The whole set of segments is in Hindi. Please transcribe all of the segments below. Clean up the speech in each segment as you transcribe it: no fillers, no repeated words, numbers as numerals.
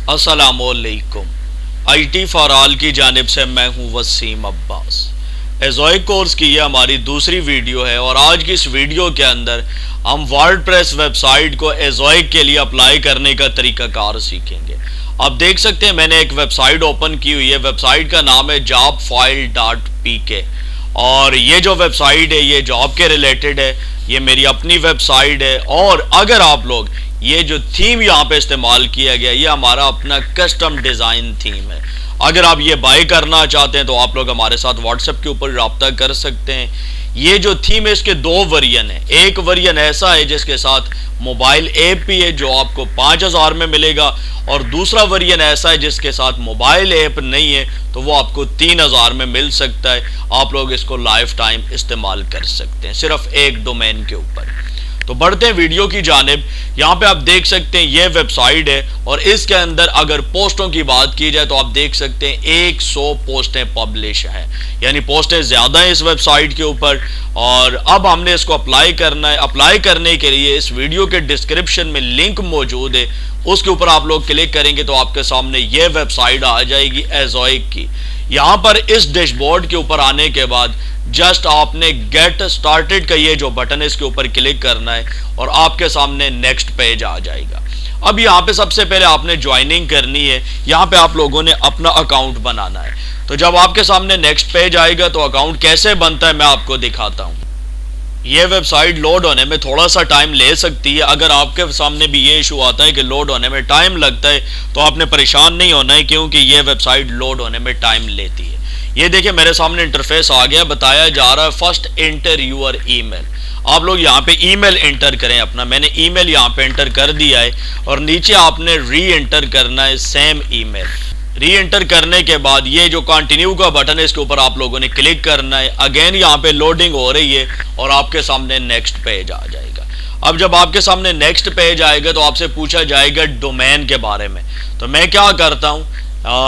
अस्सलामुअलैकुम। IT फॉर ऑल की जानिब से मैं हूं वसीम अब्बास। एज़ोइक कोर्स की ये हमारी दूसरी वीडियो है और आज की इस वीडियो के अंदर हम वर्डप्रेस वेबसाइट को एज़ोइक के लिए अप्लाई करने का तरीकाकार सीखेंगे। आप देख सकते हैं मैंने एक वेबसाइट ओपन की हुई है। वेबसाइट का नाम है jobfile.pk और ये जो वेबसाइट है ये जॉब के रिलेटेड है। ये मेरी अपनी वेबसाइट है और अगर आप लोग ये जो थीम यहाँ पे इस्तेमाल किया गया ये हमारा अपना कस्टम डिज़ाइन थीम है। अगर आप ये बाय करना चाहते हैं तो आप लोग हमारे साथ व्हाट्सएप के ऊपर रब्ता कर सकते हैं। ये जो थीम है इसके दो वेरिएंट है। एक वेरिएंट ऐसा है जिसके साथ मोबाइल ऐप भी है जो आपको 5000 में मिलेगा और दूसरा वेरिएंट ऐसा है जिसके साथ मोबाइल ऐप नहीं है तो वो आपको 3000 में मिल सकता है। आप लोग इसको लाइफ टाइम इस्तेमाल कर सकते हैं सिर्फ एक डोमेन के ऊपर। तो बढ़ते हैं वीडियो की जानिब। यहाँ पे आप देख सकते हैं ये वेबसाइट है और इसके अंदर अगर पोस्टों की बात की जाए तो आप देख सकते हैं 100 पोस्टें पब्लिश हैं, यानी पोस्टें ज़्यादा हैं इस वेबसाइट के ऊपर। और अब हमने इसको अप्लाई करना है। अप्लाई करने के लिए इस वीडियो के डिस्क्रिप्शन में लिंक मौजूद है, उसके ऊपर आप लोग क्लिक करेंगे तो आपके सामने ये वेबसाइट आ जाएगी एज़ोइक की। यहाँ पर इस डैशबोर्ड के ऊपर आने के बाद जस्ट आपने गेट स्टार्टेड का ये जो बटन है इसके ऊपर क्लिक करना है और आपके सामने नेक्स्ट पेज आ जाएगा। अब यहाँ पे सबसे पहले आपने ज्वाइनिंग करनी है। यहाँ पे आप लोगों ने अपना अकाउंट बनाना है। तो जब आपके सामने नेक्स्ट पेज आएगा तो अकाउंट कैसे बनता है मैं आपको दिखाता हूँ। ये वेबसाइट लोड होने में थोड़ा सा टाइम ले सकती है। अगर आपके सामने भी ये इशू आता है कि लोड होने में टाइम लगता है तो आपने परेशान नहीं होना है, क्योंकि ये वेबसाइट लोड होने में टाइम लेती है। ये देखिए मेरे सामने इंटरफेस आ गया। बताया जा रहा है फर्स्ट एंटर यूर ईमेल। आप लोग यहाँ पे ईमेल एंटर करें अपना। मैंने ईमेल यहाँ पे एंटर कर दिया है और नीचे आपने री एंटर करना है सेम ईमेल। री एंटर करने के बाद ये जो कंटिन्यू का बटन है इसके ऊपर आप लोगों ने क्लिक करना है। अगेन यहाँ पे लोडिंग हो रही है और आपके सामने नेक्स्ट पेज आ जाएगा। अब जब आपके सामने नेक्स्ट पेज आएगा तो आपसे पूछा जाएगा डोमेन के बारे में। तो मैं क्या करता हूँ,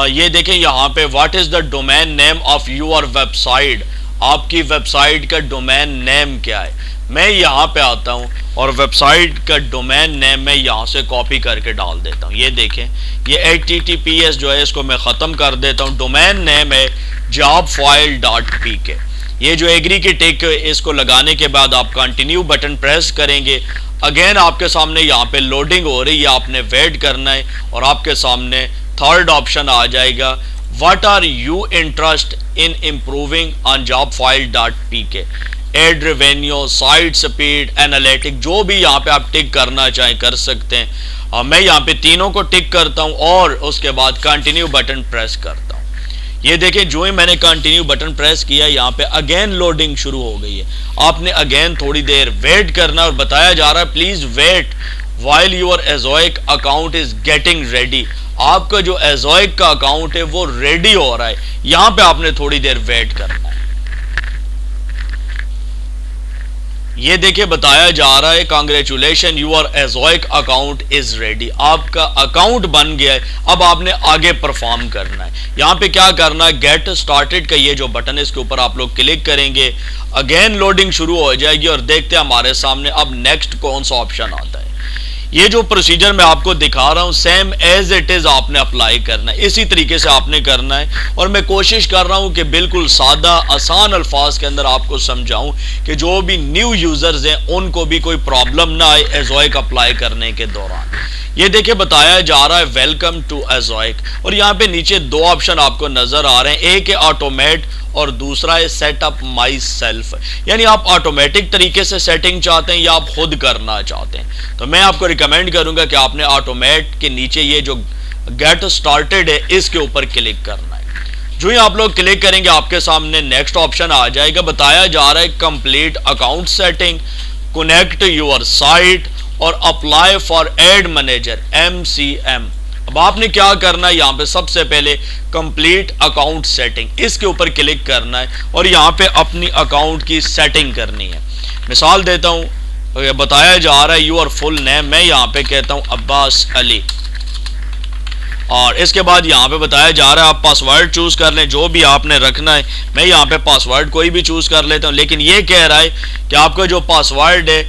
ये देखें यहाँ पे what is the domain name of your website. आपकी वेबसाइट का डोमेन नेम क्या है। मैं यहाँ पे आता हूँ और वेबसाइट का डोमेन नेम मैं यहाँ से कॉपी करके डाल देता हूँ। ये देखें ये HTTPS जो है इसको मैं ख़त्म कर देता हूँ। डोमेन नेम है jobfile.pk। ये जो एग्री की टिक इसको लगाने के बाद आप कंटिन्यू बटन प्रेस करेंगे। अगेन आपके सामने यहाँ पे लोडिंग हो रही है, आपने वेट करना है और आपके सामने थर्ड ऑप्शन आ जाएगा what are you interest in improving on jobfile.pk। Ad revenue, site speed, analytic, जो भी यहाँ पे आप टिक करना चाहें कर सकते हैं। मैं यहाँ पे तीनों को टिक करता हूँ और उसके बाद कंटिन्यू बटन प्रेस करता हूँ। ये देखें जो ही मैंने कंटिन्यू बटन प्रेस किया यहाँ पे अगेन लोडिंग शुरू हो गई है। आपने अगेन थोड़ी देर वेट करना और बताया जा रहा है please wait while your Ezoic account is getting ready. आपका जो एज़ोइक का अकाउंट है वो रेडी हो रहा है। यहां पे आपने थोड़ी देर वेट करना है। ये देखिए बताया जा रहा है congratulation your Ezoic account is ready. आपका अकाउंट बन गया है। अब आपने आगे परफॉर्म करना है। यहाँ पे क्या करना है, गेट स्टार्टेड का ये जो बटन है इसके ऊपर आप लोग क्लिक करेंगे। अगेन लोडिंग शुरू हो जाएगी और देखते हैं हमारे सामने अब नेक्स्ट कौन सा ऑप्शन आता है। ये जो प्रोसीजर मैं आपको दिखा रहा हूँ सेम एज इट इज आपने अप्लाई करना है, इसी तरीके से आपने करना है। और मैं कोशिश कर रहा हूँ कि बिल्कुल सादा आसान अल्फाज के अंदर आपको समझाऊं कि जो भी न्यू यूजर्स हैं उनको भी कोई प्रॉब्लम ना आए एज़ोइक अप्लाई करने के दौरान। ये देखिए बताया जा रहा है वेलकम टू एज़ोइक और यहाँ पे नीचे दो ऑप्शन आपको नजर आ रहे हैं। एक है ऑटोमेट और दूसरा है सेटअप माई सेल्फ, यानी आप ऑटोमेटिक तरीके से सेटिंग चाहते हैं या आप खुद करना चाहते हैं। तो मैं आपको रिकमेंड करूंगा कि आपने ऑटोमेट के नीचे ये जो गेट स्टार्टेड है इसके ऊपर क्लिक करना है। जो ही आप लोग क्लिक करेंगे आपके सामने नेक्स्ट ऑप्शन आ जाएगा। बताया जा रहा है complete account setting, connect your site और apply for ad manager MCM। अब आपने क्या करना है, यहाँ पे सबसे पहले कंप्लीट अकाउंट सेटिंग इसके ऊपर क्लिक करना है और यहाँ पे अपनी अकाउंट की सेटिंग करनी है। मिसाल देता हूँ, बताया जा रहा है यूर फुल नेम, मैं यहाँ पे कहता हूँ अब्बास अली और इसके बाद यहाँ पे बताया जा रहा है आप पासवर्ड चूज कर लें जो भी आपने रखना है। मैं यहाँ पे पासवर्ड कोई भी चूज कर लेता हूँ, लेकिन ये कह रहा है कि आपका जो पासवर्ड है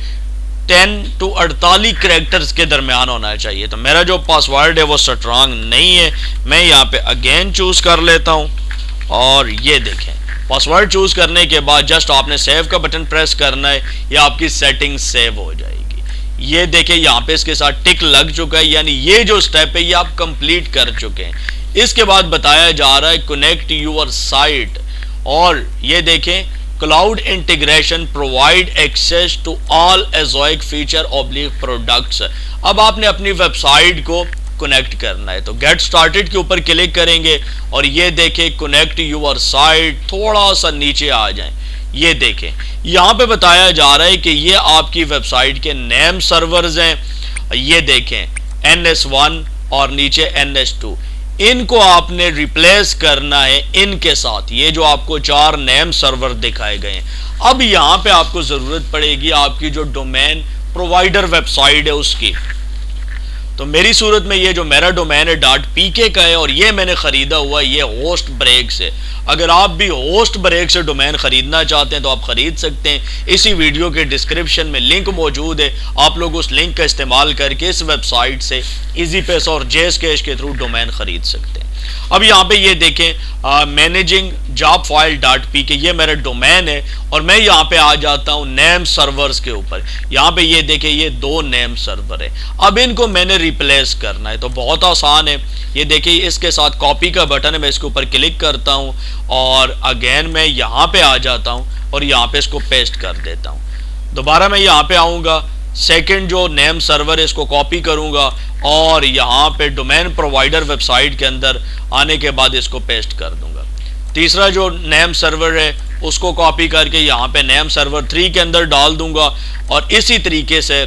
10 to 48 कैरेक्टर्स के दरमियान होना चाहिए। तो मेरा जो पासवर्ड है वो स्ट्रांग नहीं है। मैं यहाँ पे अगेन चूज कर लेता हूँ और ये देखें पासवर्ड चूज करने के बाद जस्ट आपने सेव का बटन प्रेस करना है, या आपकी सेटिंग सेव हो जाएगी। ये देखें यहाँ पे इसके साथ टिक लग चुका है, यानी ये जो स्टेप है ये आप कंप्लीट कर चुके हैं। इसके बाद बताया जा रहा है कनेक्ट यूर साइट, और ये देखें cloud integration provide access to all Ezoic feature oblique products. अब आपने अपनी वेबसाइट को कनेक्ट करना है, तो गेट स्टार्टेड के ऊपर क्लिक करेंगे और ये देखें कनेक्ट यूर साइट, थोड़ा सा नीचे आ जाएं। ये देखें यहाँ पे बताया जा रहा है कि ये आपकी वेबसाइट के नेम सर्वर्स हैं। ये देखें NS1 और नीचे NS2, इनको आपने रिप्लेस करना है इनके साथ। ये जो आपको 4 नेम सर्वर दिखाए गए हैं, अब यहाँ पे आपको जरूरत पड़ेगी आपकी जो डोमेन प्रोवाइडर वेबसाइट है उसकी। तो मेरी सूरत में ये जो मेरा डोमेन है .pk का है, और ये मैंने खरीदा हुआ ये होस्ट ब्रेक से। अगर आप भी होस्ट ब्रेक से डोमेन खरीदना चाहते हैं तो आप खरीद सकते हैं। इसी वीडियो के डिस्क्रिप्शन में लिंक मौजूद है, आप लोग उस लिंक का इस्तेमाल करके इस वेबसाइट से EasyPass और JSCash के थ्रू डोमेन खरीद सकते हैं। अब यहाँ पे ये देखें मैनेजिंग जॉब फाइल .pk, ये मेरा डोमेन है, और मैं यहाँ पे आ जाता हूँ नेम सर्वर्स के ऊपर। यहाँ पे ये देखें ये 2 नेम सर्वर है, अब इनको मैंने रिप्लेस करना है। तो बहुत आसान है, ये देखिए इसके साथ कॉपी का बटन है, मैं इसके ऊपर क्लिक करता हूँ और अगेन मैं यहाँ पे आ जाता हूँ और यहाँ पे इसको पेस्ट कर देता हूँ। दोबारा मैं यहाँ पे आऊँगा, सेकंड जो नेम सर्वर है इसको कॉपी करूँगा और यहाँ पे डोमेन प्रोवाइडर वेबसाइट के अंदर आने के बाद इसको पेस्ट कर दूंगा। तीसरा जो नेम सर्वर है उसको कॉपी करके यहाँ पे नेम सर्वर 3 के अंदर डाल दूंगा, और इसी तरीके से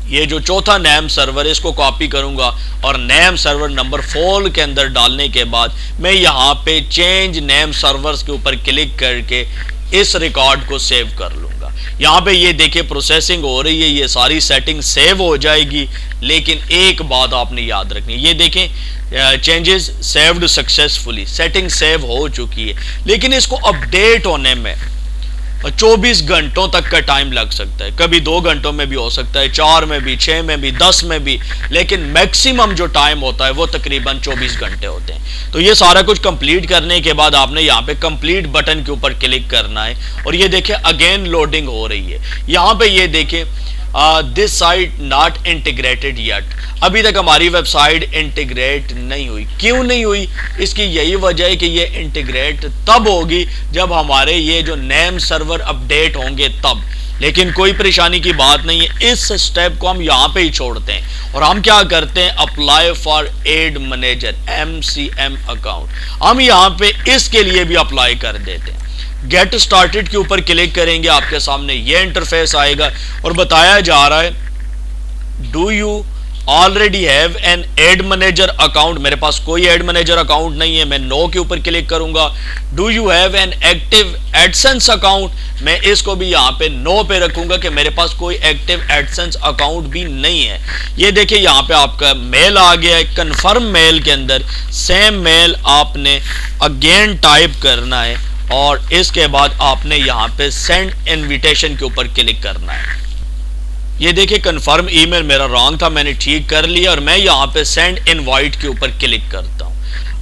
ये जो चौथा नेम सर्वर है इसको कॉपी करूंगा और नेम सर्वर नंबर 4 के अंदर डालने के बाद मैं यहाँ पे चेंज नेम सर्वर्स के ऊपर क्लिक करके इस रिकॉर्ड को सेव कर लूंगा। यहाँ पे ये देखिए प्रोसेसिंग हो रही है, ये सारी सेटिंग सेव हो जाएगी। लेकिन एक बात आपने याद रखनी है, ये देखें changes saved successfully, setting save हो चुकी है, लेकिन इसको अपडेट होने में 24 घंटों तक का टाइम लग सकता है। कभी 2 घंटों में भी हो सकता है, 4 में भी, 6 में भी, 10 में भी, लेकिन मैक्सिमम जो टाइम होता है वो तकरीबन 24 घंटे होते हैं। तो ये सारा कुछ कंप्लीट करने के बाद आपने यहाँ पे कंप्लीट बटन के ऊपर क्लिक करना है और ये देखें अगेन लोडिंग हो रही है। यहाँ पे ये देखें this site not integrated yet, अभी तक हमारी वेबसाइट इंटीग्रेट नहीं हुई। क्यों नहीं हुई? इसकी यही वजह है कि ये इंटीग्रेट तब होगी जब हमारे ये जो नेम सर्वर अपडेट होंगे तब। लेकिन कोई परेशानी की बात नहीं है, इस स्टेप को हम यहाँ पे ही छोड़ते हैं और हम क्या करते हैं apply for ad manager MCM account, हम यहाँ पे इसके लिए भी अप्लाई कर देते हैं। गेट स्टार्टेड के ऊपर क्लिक करेंगे, आपके सामने ये इंटरफेस आएगा और बताया जा रहा है do you already have an add manager account. मेरे पास कोई एड मैनेजर अकाउंट नहीं है, मैं नो के ऊपर क्लिक करूंगा। Do you have an active AdSense account, मैं इसको भी यहाँ पे नो पे रखूंगा कि मेरे पास कोई एक्टिव एडसेंस अकाउंट भी नहीं है। ये देखिए यहाँ पे आपका मेल आ गया है, कन्फर्म मेल के अंदर सेम मेल आपने अगेन टाइप करना है और इसके बाद आपने यहाँ पे सेंड इनविटेशन के ऊपर क्लिक करना है। ये देखिए कन्फर्म ईमेल मेरा रॉन्ग था, मैंने ठीक कर लिया और मैं यहाँ पे सेंड इनवाइट के ऊपर क्लिक करता हूँ।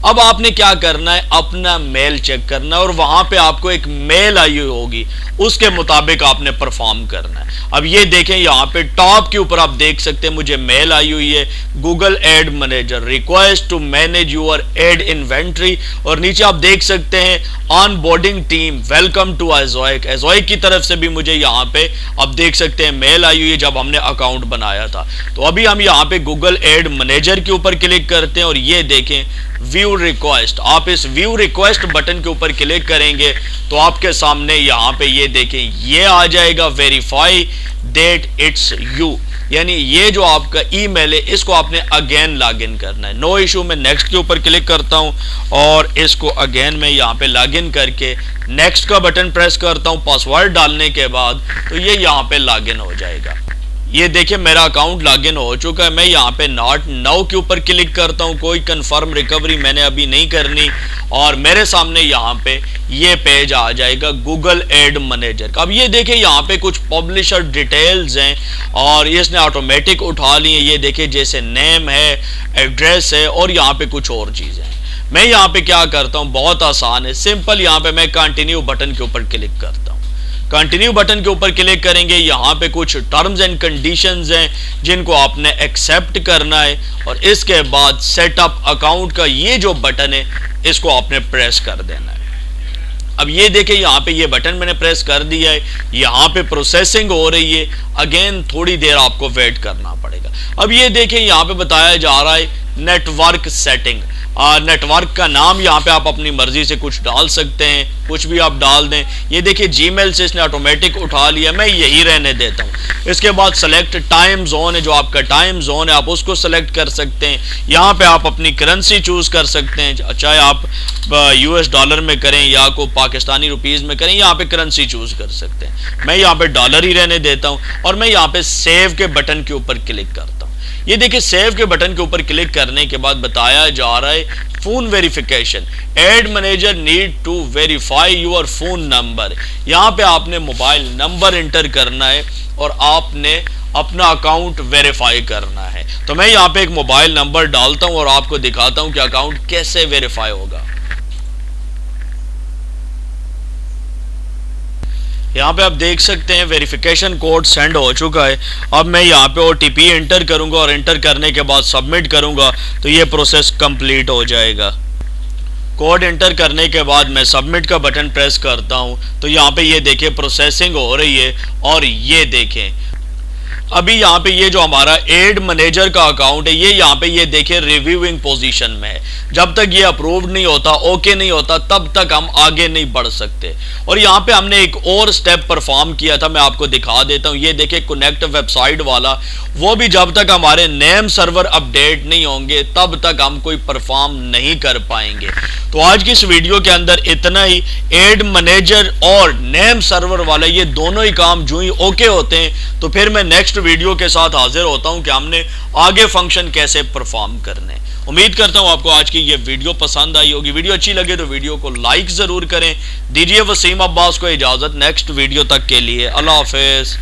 अब आपने क्या करना है, अपना मेल चेक करना है और वहां पे आपको एक मेल आई हुई होगी, उसके मुताबिक आपने परफॉर्म करना है। अब ये देखें यहाँ पे टॉप के ऊपर आप देख सकते हैं मुझे मेल आई हुई है, Google ad manager request to manage your ad inventory, और नीचे आप देख सकते हैं onboarding team welcome to Ezoic. Ezoic की तरफ से भी मुझे यहाँ पे आप देख सकते हैं मेल आई हुई है जब हमने अकाउंट बनाया था। तो अभी हम यहाँ पे गूगल एड मैनेजर के ऊपर क्लिक करते हैं और ये देखें व्यू रिक्वेस्ट, आप इस व्यू रिक्वेस्ट बटन के ऊपर क्लिक करेंगे तो आपके सामने यहाँ पे ये देखें ये आ जाएगा वेरीफाई दैट इट्स यू, यानी ये जो आपका ईमेल है इसको आपने अगेन लॉगिन करना है। नो इशू, मैं नेक्स्ट के ऊपर क्लिक करता हूँ और इसको अगेन मैं यहाँ पे लॉगिन करके नेक्स्ट का बटन प्रेस करता हूँ पासवर्ड डालने के बाद, तो ये यहाँ पे लॉगिन हो जाएगा। ये देखिए मेरा अकाउंट लॉगिन हो चुका है। मैं यहाँ पे नॉट नाउ के ऊपर क्लिक करता हूँ, कोई कंफर्म रिकवरी मैंने अभी नहीं करनी, और मेरे सामने यहाँ पे ये पेज आ जाएगा गूगल एड मैनेजर का। अब ये देखिए यहाँ पे कुछ पब्लिशर डिटेल्स हैं और इसने ऑटोमेटिक उठा ली है। ये देखिए जैसे नेम है, एड्रेस है और यहाँ पे कुछ और चीज़ें हैं। मैं यहाँ पे क्या करता हूँ, बहुत आसान है, सिंपल। यहाँ पे मैं कंटिन्यू बटन के ऊपर क्लिक करता हूँ। कंटिन्यू बटन के ऊपर क्लिक करेंगे, यहाँ पे कुछ टर्म्स एंड कंडीशंस हैं जिनको आपने एक्सेप्ट करना है, और इसके बाद सेटअप अकाउंट का ये जो बटन है इसको आपने प्रेस कर देना है। अब ये देखिए यहाँ पे ये बटन मैंने प्रेस कर दिया है, यहाँ पे प्रोसेसिंग हो रही है। अगेन थोड़ी देर आपको वेट करना पड़ेगा। अब ये देखिए यहाँ पे बताया जा रहा है नेटवर्क सेटिंग। नेटवर्क का नाम यहाँ पे आप अपनी मर्जी से कुछ डाल सकते हैं, कुछ भी आप डाल दें। ये देखिए जीमेल से इसने ऑटोमेटिक उठा लिया, मैं यही रहने देता हूँ। इसके बाद सेलेक्ट टाइम जोन है, जो आपका टाइम जोन है आप उसको सेलेक्ट कर सकते हैं। यहाँ पे आप अपनी करेंसी चूज कर सकते हैं, चाहे आप US डॉलर में करें या को पाकिस्तानी रुपीज़ में करें, यहाँ पे करेंसी चूज कर सकते हैं। मैं यहाँ पे डॉलर ही रहने देता हूँ और मैं यहाँ पे सेव के बटन के ऊपर क्लिक करता हूँ। ये देखिए सेव के बटन के ऊपर क्लिक करने के बाद बताया जा रहा है phone verification. Ad manager need to verify your phone number. यहाँ पे आपने मोबाइल नंबर इंटर करना है और आपने अपना अकाउंट वेरीफाई करना है। तो मैं यहाँ पे एक मोबाइल नंबर डालता हूँ और आपको दिखाता हूँ कि अकाउंट कैसे वेरीफाई होगा। यहाँ पे आप देख सकते हैं वेरिफिकेशन कोड सेंड हो चुका है। अब मैं यहाँ पे OTP एंटर करूँगा और एंटर करने के बाद सबमिट करूँगा तो ये प्रोसेस कंप्लीट हो जाएगा। कोड एंटर करने के बाद मैं सबमिट का बटन प्रेस करता हूँ तो यहाँ पे ये देखें प्रोसेसिंग हो रही है। और ये देखें अभी यहाँ पे ये जो हमारा एड मैनेजर का अकाउंट है ये यहाँ पे ये देखें रिव्यूइंग पोजीशन में है। जब तक ये अप्रूव्ड नहीं होता, ओके नहीं होता, तब तक हम आगे नहीं बढ़ सकते। और यहाँ पे हमने एक और स्टेप परफॉर्म किया था, मैं आपको दिखा देता हूँ। ये देखें कनेक्ट वेबसाइट वाला, वो भी जब तक हमारे नेम सर्वर अपडेट नहीं होंगे तब तक हम कोई परफॉर्म नहीं कर पाएंगे। तो आज की इस वीडियो के अंदर इतना ही। एड मैनेजर और नेम सर्वर वाला ये दोनों ही काम जो ही ओके होते हैं तो फिर मैं नेक्स्ट वीडियो के साथ हाजिर होता हूं कि हमने आगे फंक्शन कैसे परफॉर्म करने। उम्मीद करता हूं आपको आज की ये वीडियो पसंद आई होगी। वीडियो अच्छी लगे तो वीडियो को लाइक जरूर करें। दीजिए वसीम अब्बास को इजाजत, नेक्स्ट वीडियो तक के लिए अल्लाह हाफिज।